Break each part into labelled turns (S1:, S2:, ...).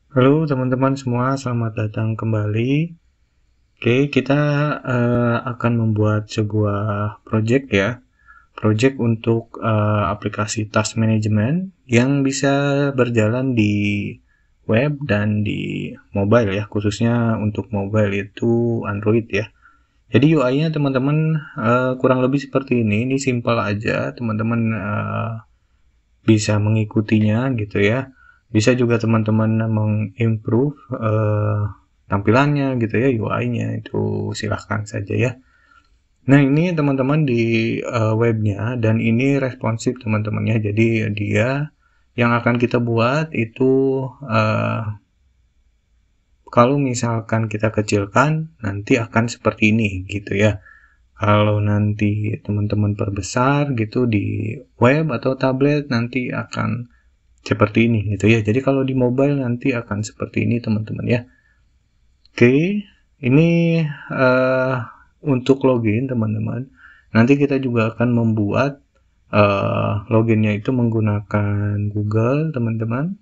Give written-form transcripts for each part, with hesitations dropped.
S1: Halo teman-teman semua, selamat datang kembali. Oke, kita akan membuat sebuah project ya. Project untuk aplikasi task management yang bisa berjalan di web dan di mobile ya, khususnya untuk mobile itu Android ya. Jadi UI-nya teman-teman kurang lebih seperti ini. Ini simpel aja, teman-teman bisa mengikutinya gitu ya. Bisa juga teman-teman mengimprove tampilannya gitu ya, UI-nya itu silahkan saja ya. Nah ini teman-teman di webnya, dan ini responsif teman-teman ya. Jadi dia yang akan kita buat itu kalau misalkan kita kecilkan nanti akan seperti ini gitu ya. Kalau nanti teman-teman perbesar gitu di web atau tablet nanti akan seperti ini gitu ya. Jadi kalau di mobile nanti akan seperti ini teman-teman ya. Oke, ini uh, untuk login teman-teman. Nanti kita juga akan membuat loginnya itu menggunakan Google teman-teman.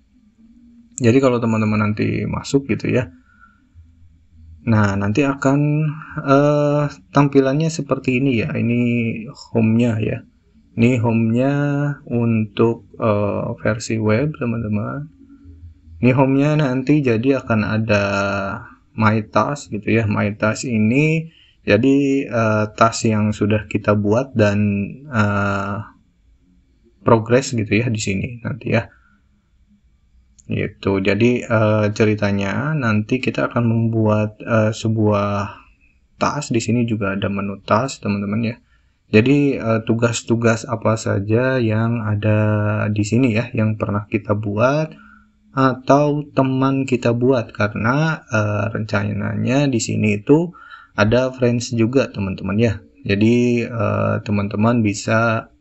S1: Jadi kalau teman-teman nanti masuk gitu ya, nah nanti akan tampilannya seperti ini ya. Ini home-nya ya. Ini home-nya untuk versi web teman-teman. Ini home-nya nanti jadi akan ada my task gitu ya. My task ini jadi task yang sudah kita buat dan progress gitu ya di sini nanti ya. Gitu. Jadi ceritanya nanti kita akan membuat sebuah task. Di sini juga ada menu task teman-teman ya. Jadi tugas-tugas apa saja yang ada di sini ya, yang pernah kita buat atau teman kita buat, karena rencananya di sini itu ada friends juga teman-teman ya. Jadi teman-teman bisa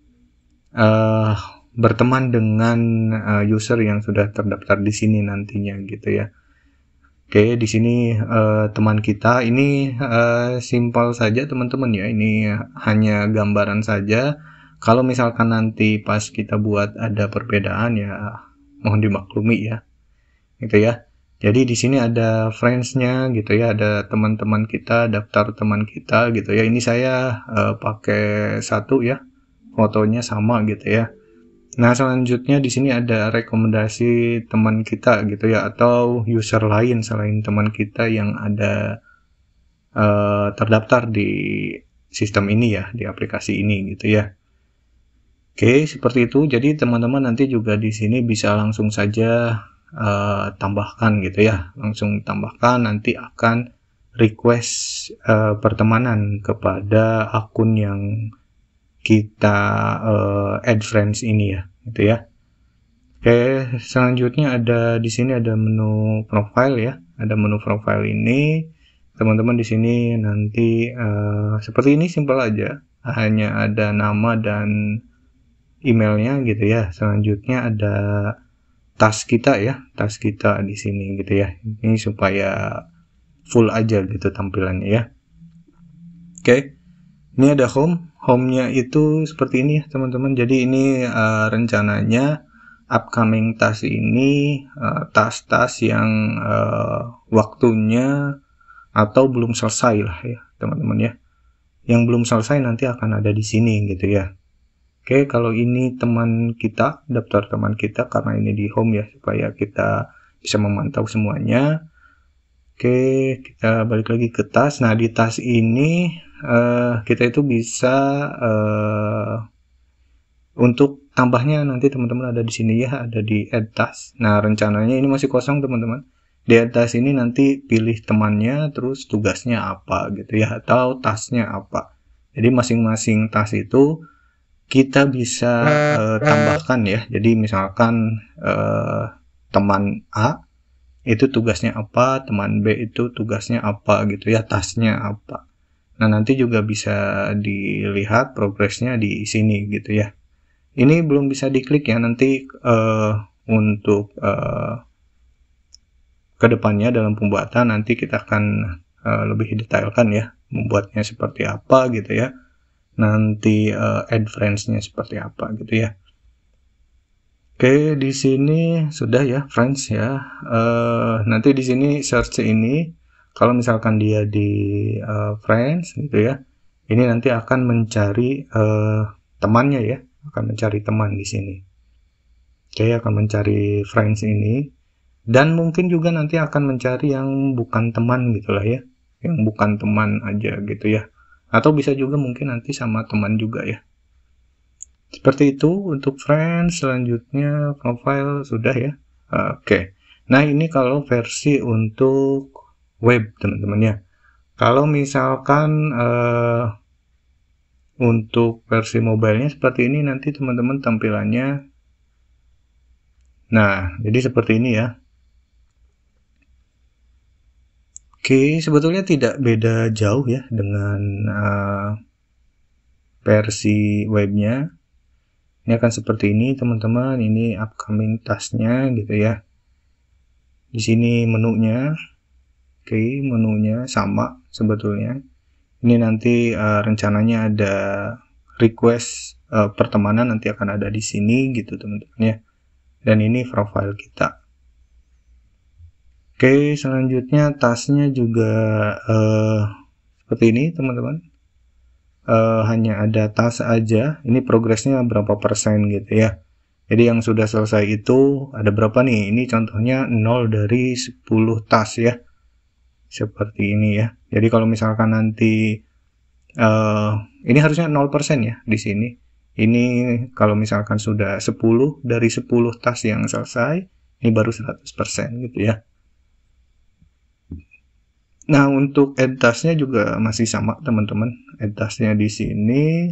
S1: uh, berteman dengan user yang sudah terdaftar di sini nantinya gitu ya. Oke, di sini teman kita ini simpel saja teman-teman ya. Ini hanya gambaran saja. Kalau misalkan nanti pas kita buat ada perbedaan ya mohon dimaklumi ya. Gitu ya. Jadi di sini ada friends-nya gitu ya, ada teman-teman kita, daftar teman kita gitu ya. Ini saya pakai satu ya, fotonya sama gitu ya. Nah, selanjutnya di sini ada rekomendasi teman kita gitu ya, atau user lain selain teman kita yang ada terdaftar di sistem ini ya, di aplikasi ini gitu ya. Oke, seperti itu. Jadi teman-teman nanti juga di sini bisa langsung saja tambahkan gitu ya. Langsung tambahkan, nanti akan request pertemanan kepada akun yang kita add friends ini ya, gitu ya. Oke, selanjutnya ada di sini ada menu profile ya. Ada menu profile ini. Teman-teman di sini nanti seperti ini, simpel aja. Hanya ada nama dan emailnya gitu ya. Selanjutnya ada tas kita ya, tas kita di sini gitu ya. Ini supaya full aja gitu tampilannya ya. Oke, ini ada home-nya itu seperti ini ya teman-teman. Jadi ini rencananya upcoming task ini task-task yang waktunya atau belum selesai lah ya teman-teman ya. Yang belum selesai nanti akan ada di sini gitu ya. Oke, kalau ini teman kita, daftar teman kita, karena ini di home ya, supaya kita bisa memantau semuanya. Oke, kita balik lagi ke tas. Nah, di tas ini kita itu bisa untuk tambahnya nanti teman-teman ada di sini ya, ada di add task. Nah, rencananya ini masih kosong teman-teman. Di add task ini nanti pilih temannya, terus tugasnya apa gitu ya, atau tasknya apa. Jadi masing-masing task itu kita bisa tambahkan ya. Jadi misalkan teman A itu tugasnya apa, teman B itu tugasnya apa gitu ya, tasknya apa. Nah, nanti juga bisa dilihat progresnya di sini gitu ya. Ini belum bisa diklik ya, nanti untuk kedepannya dalam pembuatan nanti kita akan lebih detailkan ya, membuatnya seperti apa gitu ya. Nanti add friends-nya seperti apa gitu ya. Oke, di sini sudah ya, friends ya. Nanti di sini search ini, kalau misalkan dia di friends gitu ya, ini nanti akan mencari temannya ya, akan mencari teman di sini. Oke, akan mencari friends ini, dan mungkin juga nanti akan mencari yang bukan teman gitulah ya, yang bukan teman aja gitu ya. Atau bisa juga mungkin nanti sama teman juga ya. Seperti itu untuk friends. Selanjutnya profile sudah ya. Oke. Nah, ini kalau versi untuk web teman-teman ya. Kalau misalkan untuk versi mobilenya seperti ini nanti teman-teman tampilannya. Nah, jadi seperti ini ya. Oke, sebetulnya tidak beda jauh ya dengan versi webnya. Ini akan seperti ini teman-teman. Ini upcoming tasknya gitu ya. Di sini menunya. Oke, menunya sama sebetulnya. Ini nanti rencananya ada request pertemanan nanti akan ada di sini gitu teman-teman ya. Dan ini profile kita. Oke, selanjutnya tasnya juga seperti ini teman-teman. Hanya ada tas aja. Ini progresnya berapa persen gitu ya. Jadi yang sudah selesai itu ada berapa nih? Ini contohnya 0 dari 10 tas ya. Seperti ini ya. Jadi kalau misalkan nanti ini harusnya 0% ya di sini. Ini kalau misalkan sudah 10 dari 10 tas yang selesai, ini baru 100% gitu ya. Nah, untuk add tasknya juga masih sama teman-teman. Add tasknya di sini.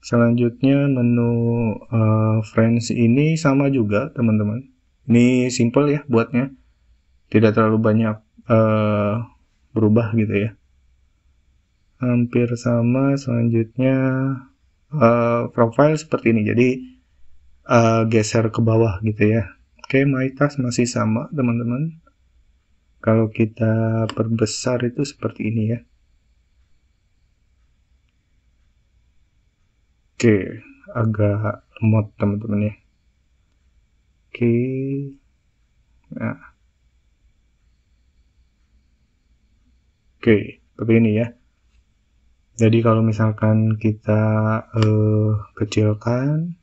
S1: Selanjutnya menu friends ini sama juga teman-teman. Ini simple ya buatnya. Tidak terlalu banyak berubah gitu ya. Hampir sama. Selanjutnya profile seperti ini. Jadi geser ke bawah gitu ya. Oke, my task masih sama teman-teman. Kalau kita perbesar itu seperti ini ya. Oke, agak lemot teman-teman ya. Oke. Nah. Oke, seperti ini ya. Jadi kalau misalkan kita kecilkan.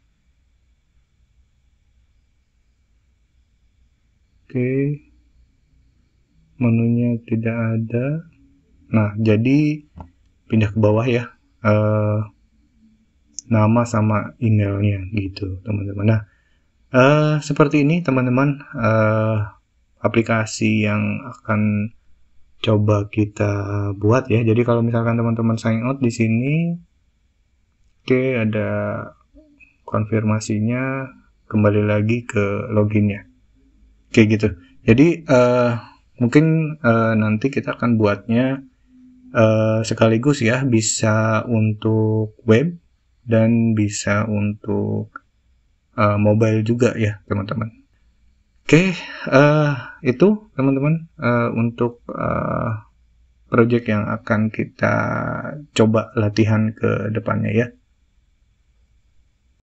S1: Oke. Menunya tidak ada. Nah, jadi pindah ke bawah ya. Nama sama emailnya gitu teman-teman. Nah, seperti ini teman-teman aplikasi yang akan coba kita buat ya. Jadi kalau misalkan teman-teman sign out di sini, oke, ada konfirmasinya, kembali lagi ke loginnya. Oke gitu. Jadi mungkin nanti kita akan buatnya sekaligus ya, bisa untuk web dan bisa untuk mobile juga ya teman-teman. Oke, itu teman-teman untuk project yang akan kita coba latihan ke depannya ya.